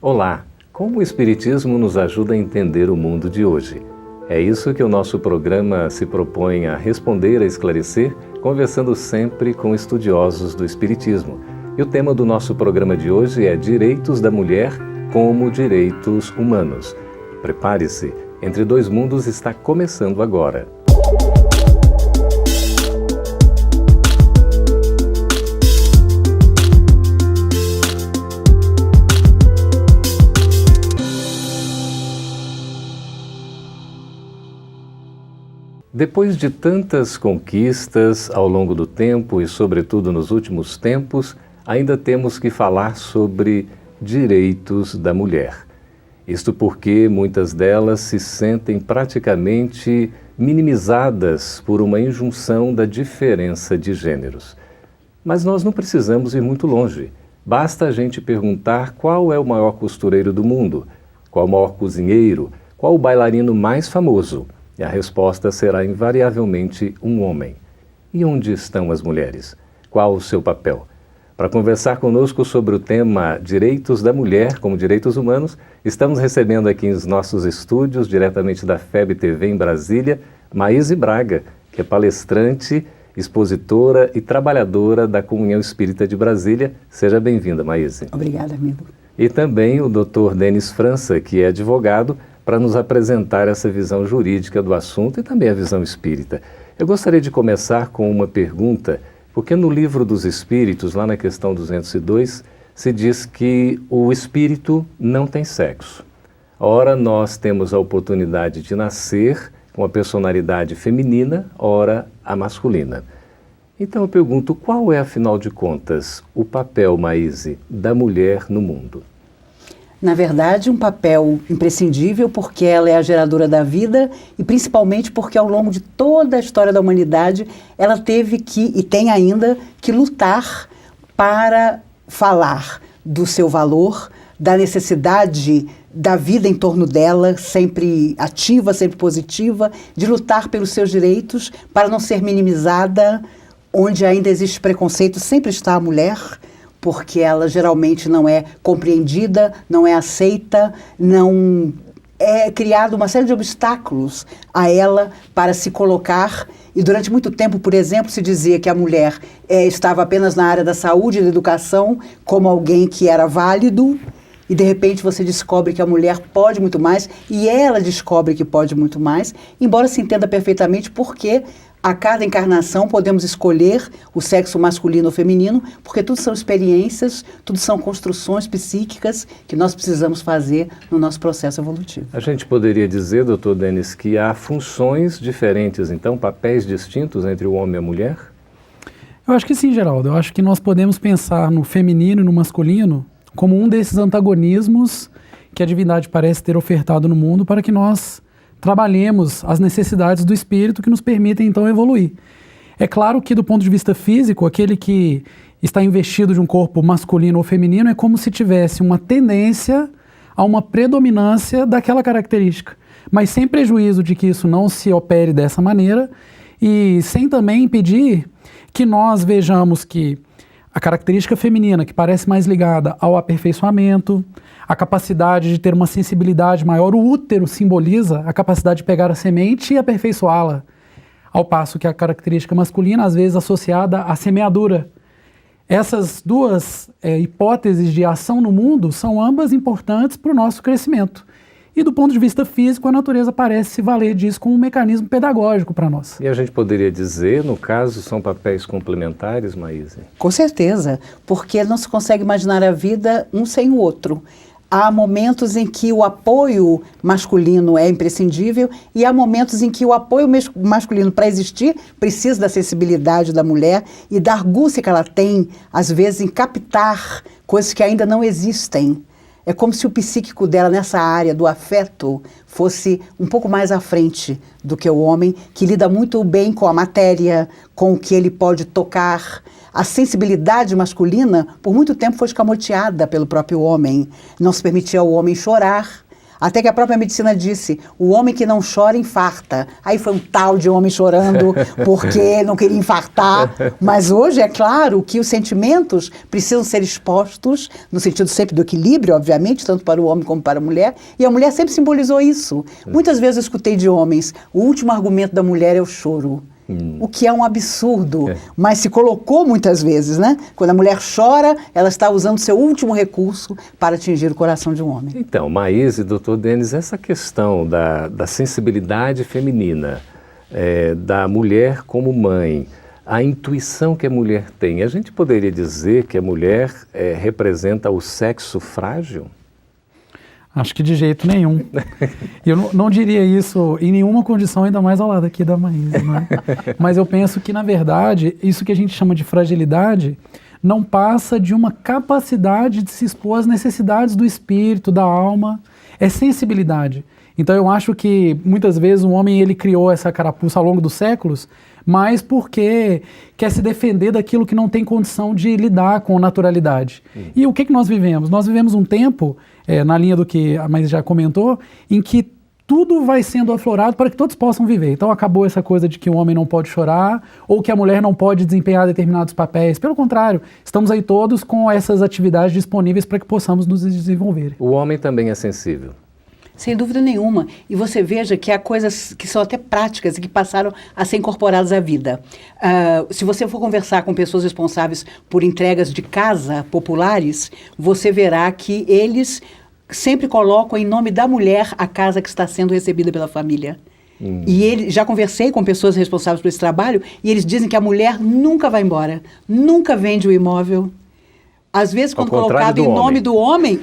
Olá! Como o Espiritismo nos ajuda a entender o mundo de hoje? É isso que o nosso programa se propõe a responder, a esclarecer, conversando sempre com estudiosos do Espiritismo. E o tema do nosso programa de hoje é Direitos da Mulher como Direitos Humanos. Prepare-se, Entre Dois Mundos está começando agora. Depois de tantas conquistas ao longo do tempo e, sobretudo, nos últimos tempos, ainda temos que falar sobre direitos da mulher. Isto porque muitas delas se sentem praticamente minimizadas por uma injunção da diferença de gêneros. Mas nós não precisamos ir muito longe. Basta a gente perguntar qual é o maior costureiro do mundo, qual o maior cozinheiro, qual o bailarino mais famoso. E a resposta será invariavelmente um homem. E onde estão as mulheres? Qual o seu papel? Para conversar conosco sobre o tema Direitos da Mulher como Direitos Humanos, estamos recebendo aqui nos nossos estúdios, diretamente da FEB TV em Brasília, Maíse Braga, que é palestrante, expositora e trabalhadora da Comunhão Espírita de Brasília. Seja bem-vinda, Maíse. Obrigada, amigo. E também o Dr. Denis França, que é advogado, para nos apresentar essa visão jurídica do assunto e também a visão espírita. Eu gostaria de começar com uma pergunta, porque no Livro dos Espíritos, lá na questão 202, se diz que o espírito não tem sexo. Ora, nós temos a oportunidade de nascer com a personalidade feminina, ora, a masculina. Então eu pergunto, qual é, afinal de contas, o papel, Maíse, da mulher no mundo? Na verdade, um papel imprescindível porque ela é a geradora da vida e principalmente porque ao longo de toda a história da humanidade ela teve que, e tem ainda, que lutar para falar do seu valor, da necessidade da vida em torno dela, sempre ativa, sempre positiva, de lutar pelos seus direitos para não ser minimizada, onde ainda existe preconceito, sempre está a mulher, porque ela geralmente não é compreendida, não é aceita, não é criado uma série de obstáculos a ela para se colocar. E durante muito tempo, por exemplo, se dizia que a mulher estava apenas na área da saúde e da educação como alguém que era válido, e de repente você descobre que a mulher pode muito mais, e ela descobre que pode muito mais, embora se entenda perfeitamente porque a cada encarnação podemos escolher o sexo masculino ou feminino, porque tudo são experiências, tudo são construções psíquicas que nós precisamos fazer no nosso processo evolutivo. A gente poderia dizer, doutor Denis, que há funções diferentes, então, papéis distintos entre o homem e a mulher? Eu acho que sim, Geraldo. Eu acho que nós podemos pensar no feminino e no masculino como um desses antagonismos que a divindade parece ter ofertado no mundo para que nós trabalhemos as necessidades do espírito que nos permitem, então, evoluir. É claro que, do ponto de vista físico, aquele que está investido de um corpo masculino ou feminino é como se tivesse uma tendência a uma predominância daquela característica, mas sem prejuízo de que isso não se opere dessa maneira e sem também impedir que nós vejamos que a característica feminina, que parece mais ligada ao aperfeiçoamento, a capacidade de ter uma sensibilidade maior, o útero simboliza a capacidade de pegar a semente e aperfeiçoá-la, ao passo que a característica masculina, às vezes associada à semeadura. Essas duas hipóteses de ação no mundo são ambas importantes para o nosso crescimento. E do ponto de vista físico, a natureza parece se valer disso como um mecanismo pedagógico para nós. E a gente poderia dizer, no caso, são papéis complementares, Maíse? Com certeza, porque não se consegue imaginar a vida um sem o outro. Há momentos em que o apoio masculino é imprescindível e há momentos em que o apoio masculino, para existir, precisa da sensibilidade da mulher e da argúcia que ela tem, às vezes, em captar coisas que ainda não existem. É como se o psíquico dela nessa área do afeto fosse um pouco mais à frente do que o homem, que lida muito bem com a matéria, com o que ele pode tocar. A sensibilidade masculina, por muito tempo, foi escamoteada pelo próprio homem. Não se permitia ao homem chorar. Até que a própria medicina disse, o homem que não chora infarta. Aí foi um tal de homem chorando porque não queria infartar. Mas hoje é claro que os sentimentos precisam ser expostos, no sentido sempre do equilíbrio, obviamente, tanto para o homem como para a mulher. E a mulher sempre simbolizou isso. Muitas vezes eu escutei de homens, o último argumento da mulher é o choro. O que é um absurdo, mas se colocou muitas vezes, né? Quando a mulher chora, ela está usando seu último recurso para atingir o coração de um homem. Então, Maíse e Dr. Denis, essa questão da sensibilidade feminina, da mulher como mãe, a intuição que a mulher tem, a gente poderia dizer que a mulher representa o sexo frágil? Acho que de jeito nenhum. Eu não diria isso em nenhuma condição, ainda mais ao lado aqui da Maísa, né? Mas eu penso que, na verdade, isso que a gente chama de fragilidade não passa de uma capacidade de se expor às necessidades do espírito, da alma. É sensibilidade. Então eu acho que, muitas vezes, o homem ele criou essa carapuça ao longo dos séculos, mas porque quer se defender daquilo que não tem condição de lidar com naturalidade. E o que nós vivemos? Nós vivemos um tempo, na linha do que a Maísa já comentou, em que tudo vai sendo aflorado para que todos possam viver. Então acabou essa coisa de que o homem não pode chorar ou que a mulher não pode desempenhar determinados papéis. Pelo contrário, estamos aí todos com essas atividades disponíveis para que possamos nos desenvolver. O homem também é sensível. Sem dúvida nenhuma. E você veja que há coisas que são até práticas e que passaram a ser incorporadas à vida. Se você for conversar com pessoas responsáveis por entregas de casa populares, você verá que eles sempre colocam em nome da mulher a casa que está sendo recebida pela família. E já conversei com pessoas responsáveis por esse trabalho e eles dizem que a mulher nunca vai embora, nunca vende o imóvel. Às vezes, quando colocado em nome do homem,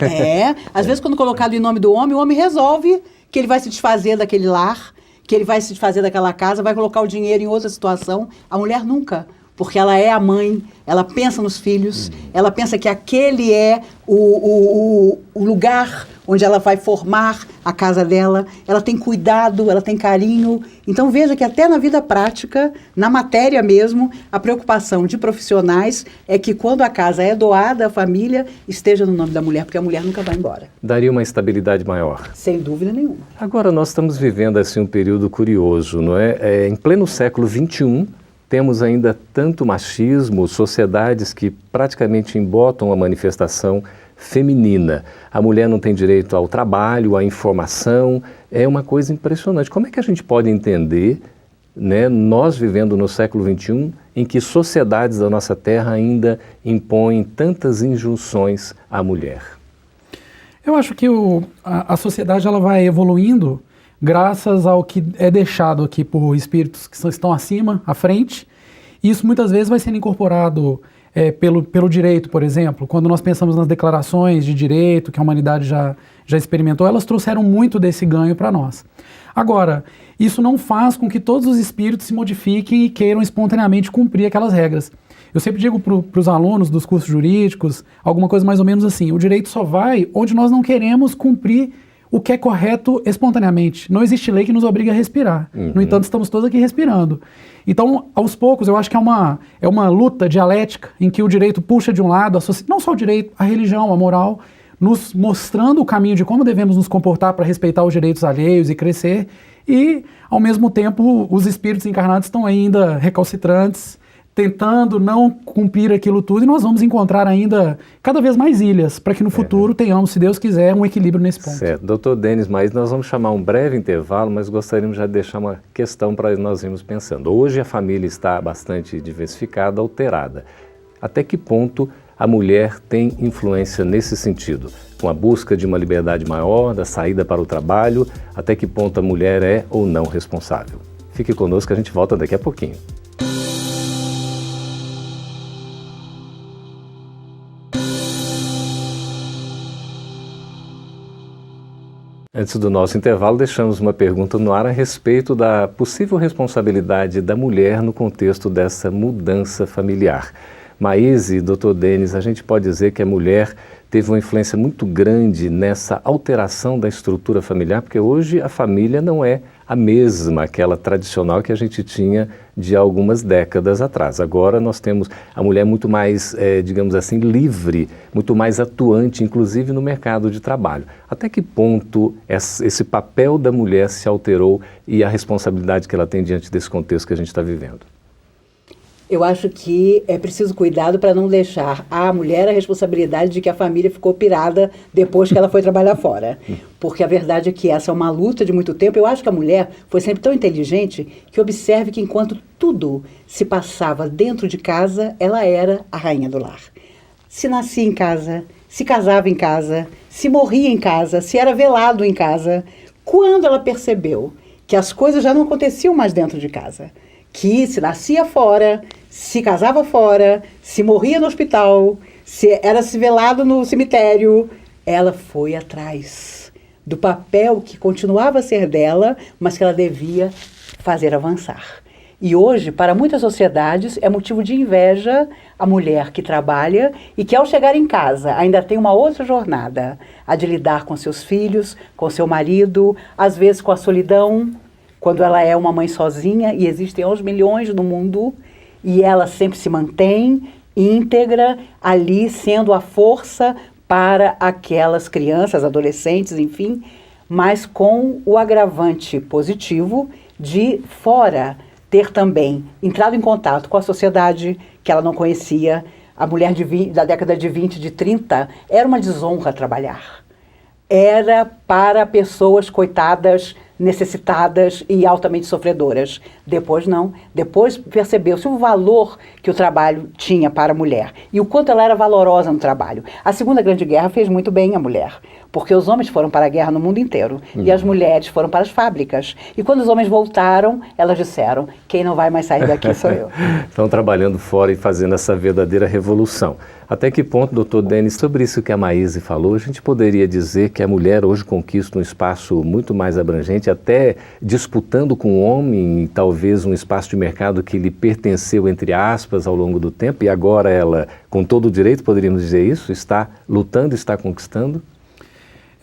às vezes, quando colocado em nome do homem, o homem resolve que ele vai se desfazer daquele lar, que ele vai se desfazer daquela casa, vai colocar o dinheiro em outra situação. A mulher nunca, porque ela é a mãe, ela pensa nos filhos, ela pensa que aquele é o lugar onde ela vai formar a casa dela, ela tem cuidado, ela tem carinho. Então veja que até na vida prática, na matéria mesmo, a preocupação de profissionais é que quando a casa é doada à família, esteja no nome da mulher, porque a mulher nunca vai embora. Daria uma estabilidade maior. Sem dúvida nenhuma. Agora nós estamos vivendo assim um período curioso, não é? Em pleno século XXI, temos ainda tanto machismo, sociedades que praticamente embotam a manifestação feminina. A mulher não tem direito ao trabalho, à informação, é uma coisa impressionante. Como é que a gente pode entender, né, nós vivendo no século XXI, em que sociedades da nossa terra ainda impõem tantas injunções à mulher? Eu acho que a sociedade ela vai evoluindo graças ao que é deixado aqui por espíritos que estão acima, à frente. E isso muitas vezes vai sendo incorporado pelo direito, por exemplo. Quando nós pensamos nas declarações de direito que a humanidade já experimentou, elas trouxeram muito desse ganho para nós. Agora, isso não faz com que todos os espíritos se modifiquem e queiram espontaneamente cumprir aquelas regras. Eu sempre digo para os alunos dos cursos jurídicos, alguma coisa mais ou menos assim, o direito só vai onde nós não queremos cumprir o que é correto espontaneamente. Não existe lei que nos obrigue a respirar. No entanto, estamos todos aqui respirando. Então, aos poucos, eu acho que é uma luta dialética em que o direito puxa de um lado, não só o direito, a religião, a moral, nos mostrando o caminho de como devemos nos comportar para respeitar os direitos alheios e crescer, e, ao mesmo tempo, os espíritos encarnados estão ainda recalcitrantes, tentando não cumprir aquilo tudo, e nós vamos encontrar ainda cada vez mais ilhas, para que no futuro tenhamos, se Deus quiser, um equilíbrio nesse ponto. Certo. Doutor Denis, mas nós vamos chamar um breve intervalo, mas gostaríamos já de deixar uma questão para nós irmos pensando. Hoje a família está bastante diversificada, alterada. Até que ponto a mulher tem influência nesse sentido? Com a busca de uma liberdade maior, da saída para o trabalho, até que ponto a mulher é ou não responsável? Fique conosco, a gente volta daqui a pouquinho. Antes do nosso intervalo, deixamos uma pergunta no ar a respeito da possível responsabilidade da mulher no contexto dessa mudança familiar. Maíse e Dr. Denis, a gente pode dizer que a mulher teve uma influência muito grande nessa alteração da estrutura familiar, porque hoje a família não é a mesma, aquela tradicional que a gente tinha de algumas décadas atrás. Agora nós temos a mulher muito mais, digamos assim, livre, muito mais atuante, inclusive no mercado de trabalho. Até que ponto esse papel da mulher se alterou e a responsabilidade que ela tem diante desse contexto que a gente está vivendo? Eu acho que é preciso cuidado para não deixar à mulher a responsabilidade de que a família ficou pirada depois que ela foi trabalhar fora. Porque a verdade é que essa é uma luta de muito tempo. Eu acho que a mulher foi sempre tão inteligente que observe que enquanto tudo se passava dentro de casa, ela era a rainha do lar. Se nascia em casa, se casava em casa, se morria em casa, se era velado em casa. Quando ela percebeu que as coisas já não aconteciam mais dentro de casa, que se nascia fora, se casava fora, se morria no hospital, se velado no cemitério, ela foi atrás do papel que continuava a ser dela, mas que ela devia fazer avançar. E hoje, para muitas sociedades, é motivo de inveja a mulher que trabalha e que, ao chegar em casa, ainda tem uma outra jornada, a de lidar com seus filhos, com seu marido, às vezes com a solidão, quando ela é uma mãe sozinha, e existem aos milhões no mundo, e ela sempre se mantém íntegra ali, sendo a força para aquelas crianças, adolescentes, enfim, mas com o agravante positivo de fora ter também entrado em contato com a sociedade que ela não conhecia. A mulher da década de 20, de 30, era uma desonra trabalhar. Era para pessoas coitadas, necessitadas e altamente sofredoras. Depois não. Depois percebeu-se o valor que o trabalho tinha para a mulher e o quanto ela era valorosa no trabalho. A Segunda Grande Guerra fez muito bem a mulher, porque os homens foram para a guerra no mundo inteiro e as mulheres foram para as fábricas. E quando os homens voltaram, elas disseram: quem não vai mais sair daqui sou eu. Estão trabalhando fora e fazendo essa verdadeira revolução. Até que ponto, doutor Denis, sobre isso que a Maíse falou, a gente poderia dizer que a mulher hoje conquista um espaço muito mais abrangente, até disputando com o homem, talvez um espaço de mercado que lhe pertenceu, entre aspas, ao longo do tempo, e agora ela, com todo o direito, poderíamos dizer isso, está lutando, está conquistando?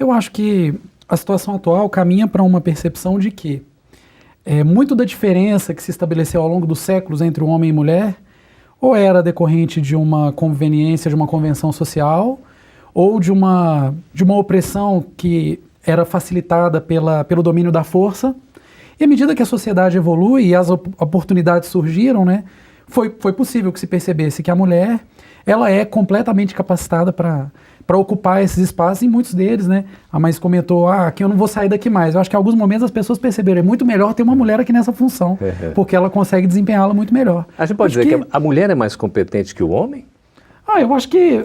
Eu acho que a situação atual caminha para uma percepção de que muito da diferença que se estabeleceu ao longo dos séculos entre o homem e mulher ou era decorrente de uma conveniência, de uma convenção social, ou de uma opressão que era facilitada pelo domínio da força. E à medida que a sociedade evolui e as oportunidades surgiram, né, foi possível que se percebesse que a mulher ela é completamente capacitada para ocupar esses espaços, e muitos deles, né, a Maíse comentou, aqui eu não vou sair daqui mais. Eu acho que em alguns momentos as pessoas perceberam, é muito melhor ter uma mulher aqui nessa função, porque ela consegue desempenhá-la muito melhor. A gente pode dizer que a mulher é mais competente que o homem? Eu acho que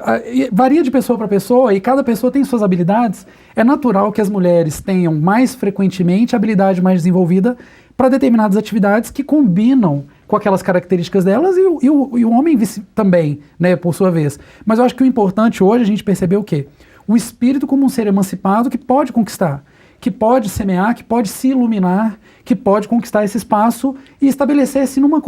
varia de pessoa para pessoa e cada pessoa tem suas habilidades. É natural que as mulheres tenham mais frequentemente habilidade mais desenvolvida para determinadas atividades que combinam com aquelas características delas e o homem também, né, por sua vez. Mas eu acho que o importante hoje é a gente perceber o quê? O espírito como um ser emancipado que pode conquistar, que pode semear, que pode se iluminar, que pode conquistar esse espaço e estabelecer-se numa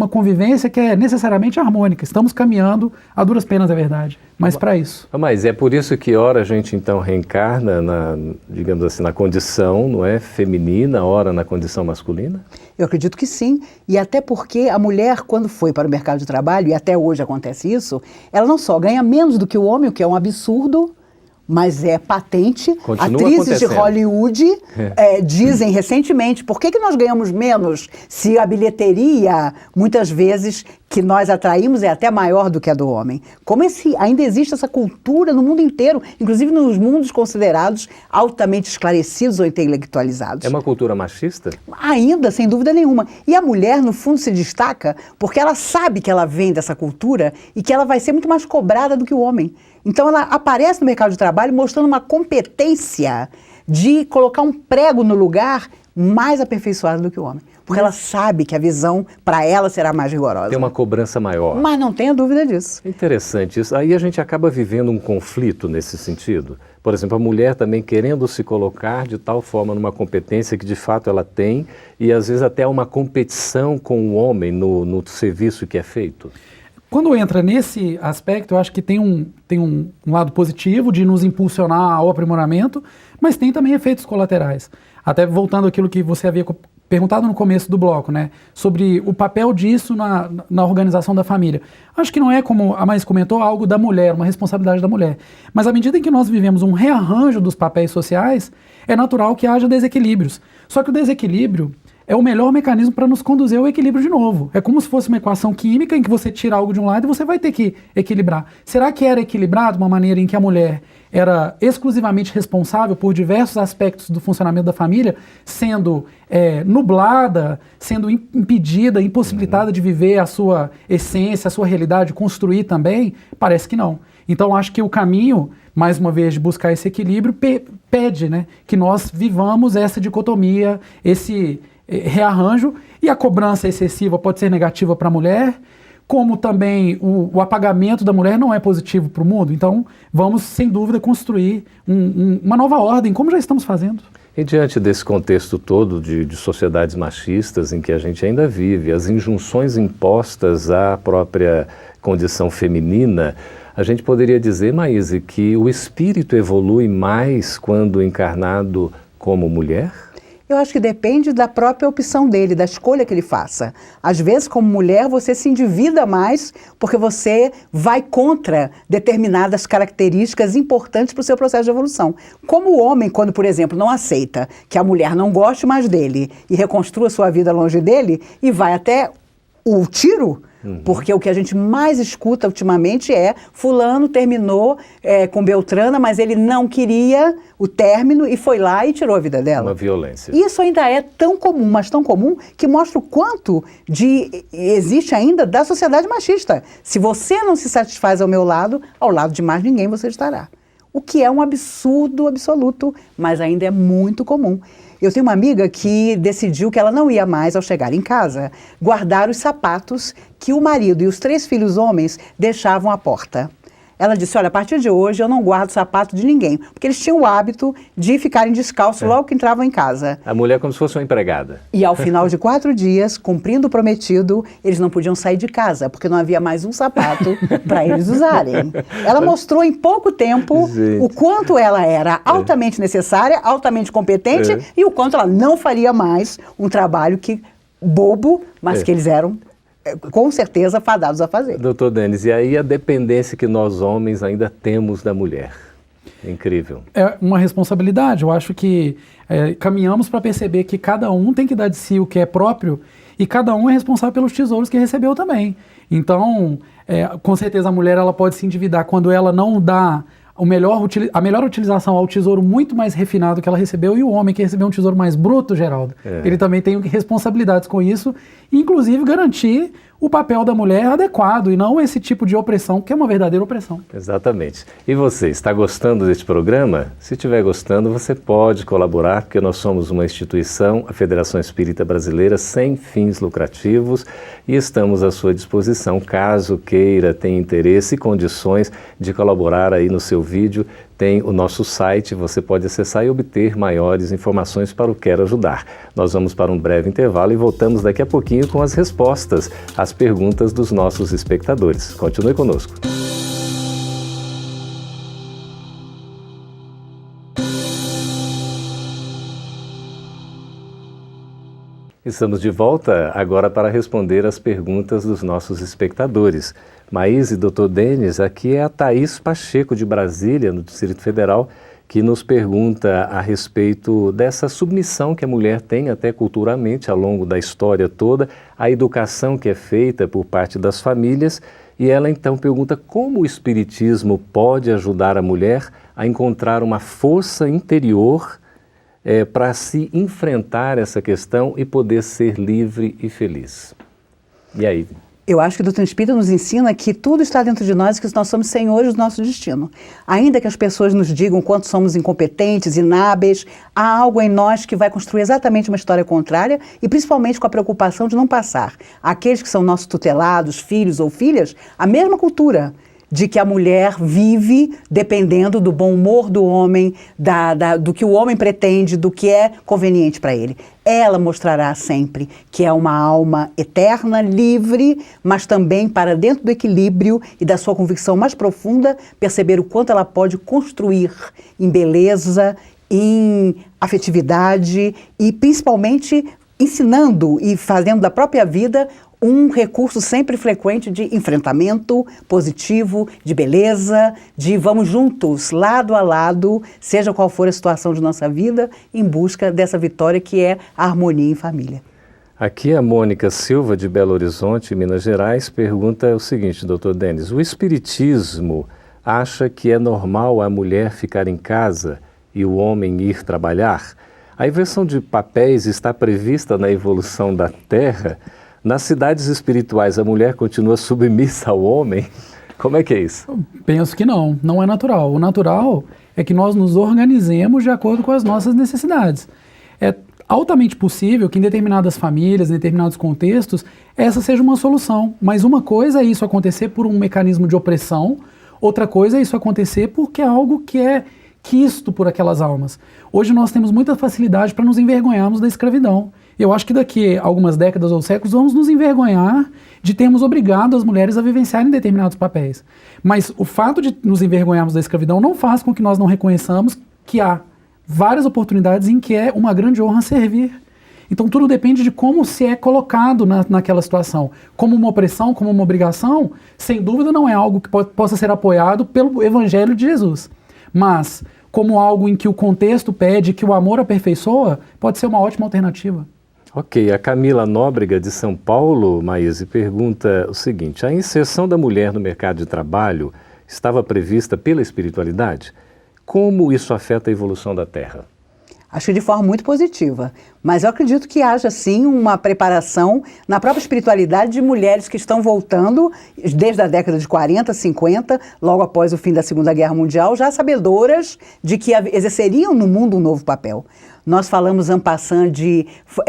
convivência que é necessariamente harmônica. Estamos caminhando, a duras penas é verdade, mas para isso. Mas é por isso que ora a gente então reencarna, digamos assim, na condição, não é, feminina, ora na condição masculina? Eu acredito que sim, e até porque a mulher, quando foi para o mercado de trabalho, e até hoje acontece isso, ela não só ganha menos do que o homem, o que é um absurdo, mas é patente. Continua Atrizes de acontecendo. Hollywood dizem recentemente, por que nós ganhamos menos se a bilheteria, muitas vezes, que nós atraímos é até maior do que a do homem? Como ainda existe essa cultura no mundo inteiro, inclusive nos mundos considerados altamente esclarecidos ou intelectualizados. É uma cultura machista? Ainda, sem dúvida nenhuma. E a mulher, no fundo, se destaca porque ela sabe que ela vem dessa cultura e que ela vai ser muito mais cobrada do que o homem. Então ela aparece no mercado de trabalho mostrando uma competência de colocar um prego no lugar mais aperfeiçoado do que o homem. Porque ela sabe que a visão para ela será mais rigorosa. Tem uma cobrança maior. Mas não tenha dúvida disso. Interessante isso. Aí a gente acaba vivendo um conflito nesse sentido. Por exemplo, a mulher também querendo se colocar de tal forma numa competência que de fato ela tem e às vezes até uma competição com o homem no serviço que é feito. Quando entra nesse aspecto, eu acho que tem um lado positivo de nos impulsionar ao aprimoramento, mas tem também efeitos colaterais. Até voltando àquilo que você havia perguntado no começo do bloco, né, sobre o papel disso na organização da família. Acho que não é, como a Maís comentou, algo da mulher, uma responsabilidade da mulher. Mas à medida em que nós vivemos um rearranjo dos papéis sociais, é natural que haja desequilíbrios. Só que o desequilíbrio é o melhor mecanismo para nos conduzir ao equilíbrio de novo. É como se fosse uma equação química em que você tira algo de um lado e você vai ter que equilibrar. Será que era equilibrado uma maneira em que a mulher era exclusivamente responsável por diversos aspectos do funcionamento da família, sendo nublada, sendo impedida, impossibilitada de viver a sua essência, a sua realidade, construir também? Parece que não. Então acho que o caminho, mais uma vez, de buscar esse equilíbrio pede, né, que nós vivamos essa dicotomia, esse rearranjo, e a cobrança excessiva pode ser negativa para a mulher, como também o apagamento da mulher não é positivo para o mundo. Então vamos, sem dúvida, construir uma nova ordem, como já estamos fazendo. E diante desse contexto todo de sociedades machistas em que a gente ainda vive, as injunções impostas à própria condição feminina, a gente poderia dizer, Maíse, que o espírito evolui mais quando encarnado como mulher? Eu acho que depende da própria opção dele, da escolha que ele faça. Às vezes, como mulher, você se endivida mais porque você vai contra determinadas características importantes para o seu processo de evolução. Como o homem, quando, por exemplo, não aceita que a mulher não goste mais dele e reconstrua sua vida longe dele e vai até o tiro, porque o que a gente mais escuta ultimamente é fulano terminou com Beltrana, mas ele não queria o término e foi lá e tirou a vida dela. Uma violência. Isso ainda é tão comum, mas tão comum, que mostra o quanto existe ainda da sociedade machista. Se você não se satisfaz ao meu lado, ao lado de mais ninguém você estará. O que é um absurdo absoluto, mas ainda é muito comum. Eu tenho uma amiga que decidiu que ela não ia mais, ao chegar em casa, guardar os sapatos que o marido e os 3 filhos homens deixavam à porta. Ela disse, olha, a partir de hoje eu não guardo sapato de ninguém, porque eles tinham o hábito de ficarem descalços logo que entravam em casa. A mulher como se fosse uma empregada. E ao final de 4 dias, cumprindo o prometido, eles não podiam sair de casa, porque não havia mais um sapato para eles usarem. Ela mostrou em pouco tempo o quanto ela era altamente necessária, altamente competente e o quanto ela não faria mais um trabalho bobo, mas que eles eram com certeza fadados a fazer. Doutor Denis, e aí a dependência que nós homens ainda temos da mulher? Incrível. É uma responsabilidade. Eu acho que caminhamos para perceber que cada um tem que dar de si o que é próprio e cada um é responsável pelos tesouros que recebeu também. Então, com certeza a mulher ela pode se endividar quando ela não dá a melhor utilização ao tesouro muito mais refinado que ela recebeu, e o homem que recebeu um tesouro mais bruto, Geraldo, ele também tem responsabilidades com isso, inclusive garantir o papel da mulher adequado e não esse tipo de opressão, que é uma verdadeira opressão. Exatamente. E você, está gostando deste programa? Se estiver gostando, você pode colaborar, porque nós somos uma instituição, a Federação Espírita Brasileira, sem fins lucrativos, e estamos à sua disposição, caso queira, tenha interesse e condições de colaborar aí no seu vídeo. Tem o nosso site, você pode acessar e obter maiores informações para o Quero Ajudar. Nós vamos para um breve intervalo e voltamos daqui a pouquinho com as respostas às perguntas dos nossos espectadores. Continue conosco. Estamos de volta agora para responder as perguntas dos nossos espectadores. Maíse e Dr. Denis, aqui é a Thaís Pacheco de Brasília, no Distrito Federal, que nos pergunta a respeito dessa submissão que a mulher tem até culturalmente ao longo da história toda, a educação que é feita por parte das famílias, e ela então pergunta como o Espiritismo pode ajudar a mulher a encontrar uma força interior para se enfrentar essa questão e poder ser livre e feliz. E aí? Eu acho que o doutrina espírita nos ensina que tudo está dentro de nós e que nós somos senhores do nosso destino. Ainda que as pessoas nos digam quanto somos incompetentes, inábeis, há algo em nós que vai construir exatamente uma história contrária e principalmente com a preocupação de não passar àqueles que são nossos tutelados, filhos ou filhas, a mesma cultura de que a mulher vive dependendo do bom humor do homem, do que o homem pretende, do que é conveniente para ele. Ela mostrará sempre que é uma alma eterna, livre, mas também para dentro do equilíbrio e da sua convicção mais profunda, perceber o quanto ela pode construir em beleza, em afetividade e principalmente ensinando e fazendo da própria vida um recurso sempre frequente de enfrentamento positivo, de beleza, de vamos juntos, lado a lado, seja qual for a situação de nossa vida, em busca dessa vitória que é a harmonia em família. Aqui a Mônica Silva, de Belo Horizonte, Minas Gerais, pergunta o seguinte, doutor Denis: o Espiritismo acha que é normal a mulher ficar em casa e o homem ir trabalhar? A inversão de papéis está prevista na evolução da Terra? Nas cidades espirituais, a mulher continua submissa ao homem? Como é que é isso? Eu penso que não, não é natural. O natural é que nós nos organizemos de acordo com as nossas necessidades. É altamente possível que em determinadas famílias, em determinados contextos, essa seja uma solução. Mas uma coisa é isso acontecer por um mecanismo de opressão, outra coisa é isso acontecer porque é algo que é quisto por aquelas almas. Hoje nós temos muita facilidade para nos envergonharmos da escravidão. Eu acho que daqui a algumas décadas ou séculos vamos nos envergonhar de termos obrigado as mulheres a vivenciarem determinados papéis. Mas o fato de nos envergonharmos da escravidão não faz com que nós não reconheçamos que há várias oportunidades em que é uma grande honra servir. Então tudo depende de como se é colocado naquela situação. Como uma opressão, como uma obrigação, sem dúvida não é algo que possa ser apoiado pelo Evangelho de Jesus. Mas como algo em que o contexto pede, que o amor aperfeiçoa, pode ser uma ótima alternativa. Ok, a Camila Nóbrega, de São Paulo, Maíse, pergunta o seguinte: a inserção da mulher no mercado de trabalho estava prevista pela espiritualidade? Como isso afeta a evolução da Terra? Acho que de forma muito positiva, mas eu acredito que haja sim uma preparação na própria espiritualidade de mulheres que estão voltando desde a década de 40, 50, logo após o fim da Segunda Guerra Mundial, já sabedoras de que exerceriam no mundo um novo papel. Nós falamos en passant de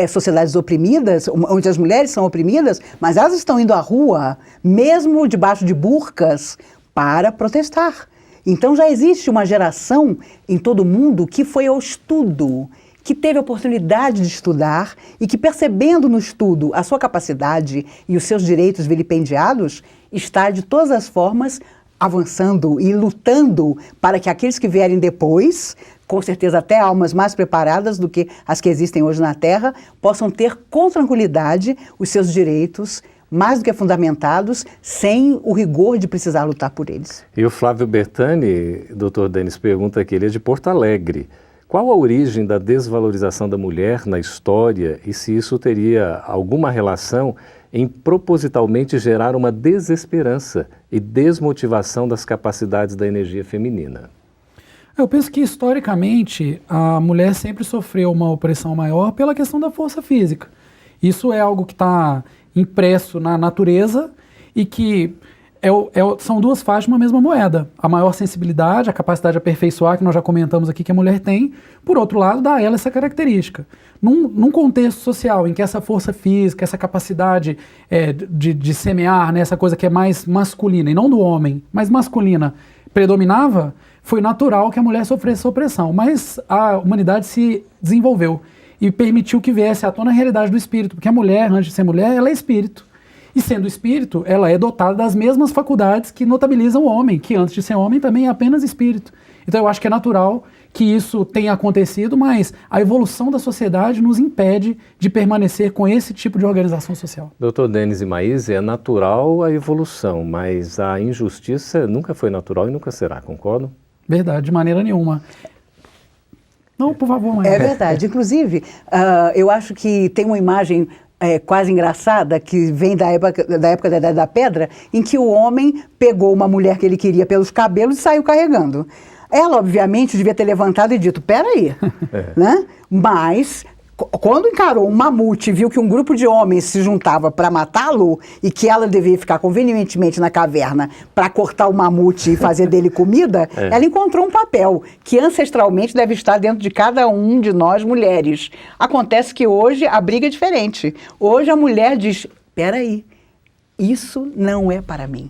sociedades oprimidas, onde as mulheres são oprimidas, mas elas estão indo à rua, mesmo debaixo de burcas, para protestar. Então já existe uma geração em todo o mundo que foi ao estudo, que teve a oportunidade de estudar e que, percebendo no estudo a sua capacidade e os seus direitos vilipendiados, está de todas as formas avançando e lutando para que aqueles que vierem depois, com certeza até almas mais preparadas do que as que existem hoje na Terra, possam ter com tranquilidade os seus direitos mais do que fundamentados, sem o rigor de precisar lutar por eles. E o Flávio Bertani, doutor Denis, pergunta que ele é de Porto Alegre. Qual a origem da desvalorização da mulher na história e se isso teria alguma relação em propositalmente gerar uma desesperança e desmotivação das capacidades da energia feminina? Eu penso que, historicamente, a mulher sempre sofreu uma opressão maior pela questão da força física. Isso é algo que está impresso na natureza e que são duas faces de uma mesma moeda. A maior sensibilidade, a capacidade de aperfeiçoar, que nós já comentamos aqui que a mulher tem, por outro lado, dá a ela essa característica. Num contexto social em que essa força física, essa capacidade de semear, né, essa coisa que é mais masculina, e não do homem, mas masculina, predominava, foi natural que a mulher sofresse essa opressão. Mas a humanidade se desenvolveu e permitiu que viesse à tona a realidade do espírito, porque a mulher, antes de ser mulher, ela é espírito. E sendo espírito, ela é dotada das mesmas faculdades que notabilizam o homem, que antes de ser homem também é apenas espírito. Então eu acho que é natural que isso tenha acontecido, mas a evolução da sociedade nos impede de permanecer com esse tipo de organização social. Doutor Denis e Maíse, é natural a evolução, mas a injustiça nunca foi natural e nunca será, concordam? Verdade, de maneira nenhuma. Não, por favor, Maíse. É verdade. Inclusive, eu acho que tem uma imagem quase engraçada, que vem da época da Idade da Pedra, em que o homem pegou uma mulher que ele queria pelos cabelos e saiu carregando. Ela, obviamente, devia ter levantado e dito, peraí, né? Mas, quando encarou um mamute e viu que um grupo de homens se juntava para matá-lo e que ela devia ficar convenientemente na caverna para cortar o mamute e fazer dele comida, ela encontrou um papel que ancestralmente deve estar dentro de cada um de nós mulheres. Acontece que hoje a briga é diferente. Hoje a mulher diz, peraí, isso não é para mim.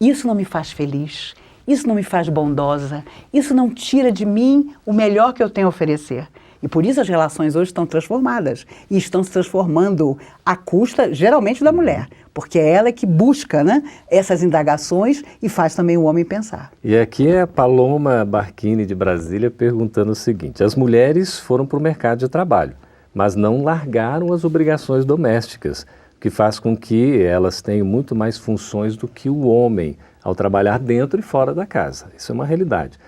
isso não me faz feliz, isso não me faz bondosa, isso não tira de mim o melhor que eu tenho a oferecer. E por isso as relações hoje estão transformadas e estão se transformando à custa, geralmente, da mulher, porque é ela que busca, né, essas indagações e faz também o homem pensar. E aqui é a Paloma Barquini de Brasília perguntando o seguinte: as mulheres foram para o mercado de trabalho, mas não largaram as obrigações domésticas, o que faz com que elas tenham muito mais funções do que o homem ao trabalhar dentro e fora da casa. Isso é uma realidade.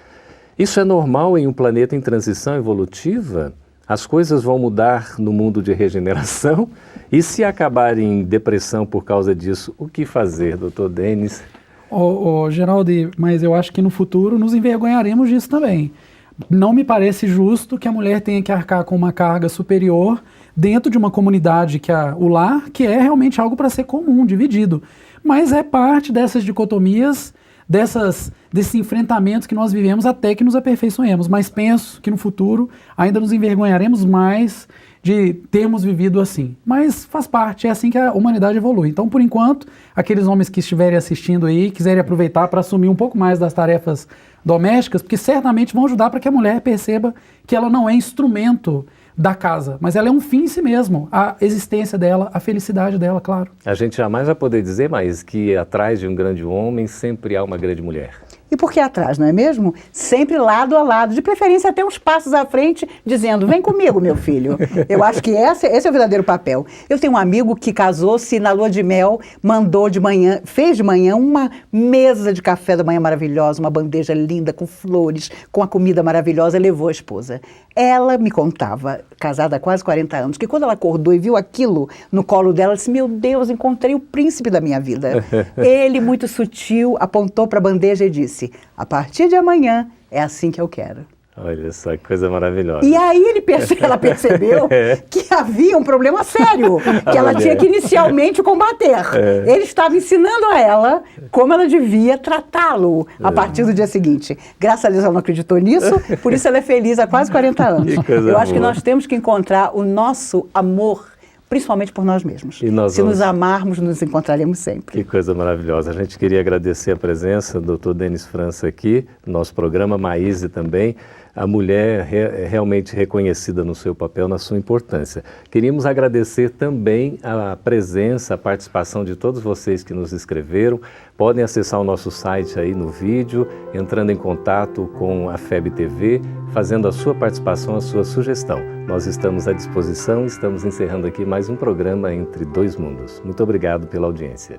Isso é normal em um planeta em transição evolutiva? As coisas vão mudar no mundo de regeneração? E se acabar em depressão por causa disso, o que fazer, doutor Denis? Geraldo, mas eu acho que no futuro nos envergonharemos disso também. Não me parece justo que a mulher tenha que arcar com uma carga superior dentro de uma comunidade o lar, que é realmente algo para ser comum, dividido. Mas é parte dessas dicotomias, desses enfrentamentos que nós vivemos até que nos aperfeiçoemos. Mas penso que no futuro ainda nos envergonharemos mais de termos vivido assim. Mas faz parte, é assim que a humanidade evolui. Então, por enquanto, aqueles homens que estiverem assistindo aí, quiserem aproveitar para assumir um pouco mais das tarefas domésticas, porque certamente vão ajudar para que a mulher perceba que ela não é instrumento da casa, mas ela é um fim em si mesmo, a existência dela, a felicidade dela, claro. A gente jamais vai poder dizer mais que atrás de um grande homem sempre há uma grande mulher. E por que atrás, não é mesmo? Sempre lado a lado, de preferência até uns passos à frente, dizendo, vem comigo, meu filho. Eu acho que esse é o verdadeiro papel. Eu tenho um amigo que casou-se na lua de mel, fez de manhã uma mesa de café da manhã maravilhosa, uma bandeja linda, com flores, com a comida maravilhosa, levou a esposa. Ela me contava, casada há quase 40 anos, que quando ela acordou e viu aquilo no colo dela, ela disse, meu Deus, encontrei o príncipe da minha vida. Ele, muito sutil, apontou para a bandeja e disse, a partir de amanhã é assim que eu quero. Olha só, que coisa maravilhosa. E aí ela percebeu que havia um problema sério, que ela tinha que inicialmente combater. Ele estava ensinando a ela como ela devia tratá-lo a partir do dia seguinte. Graças a Deus ela não acreditou nisso, por isso ela é feliz há quase 40 anos. Eu acho que nós temos que encontrar o nosso amor, principalmente por nós mesmos. Se nos amarmos, nos encontraremos sempre. Que coisa maravilhosa. A gente queria agradecer a presença do Dr. Denis França aqui, no nosso programa, Maíse também, a mulher realmente reconhecida no seu papel, na sua importância. Queríamos agradecer também a presença, a participação de todos vocês que nos escreveram. Podem acessar o nosso site aí no vídeo, entrando em contato com a FEB TV, fazendo a sua participação, a sua sugestão. Nós estamos à disposição, estamos encerrando aqui mais um programa Entre Dois Mundos. Muito obrigado pela audiência.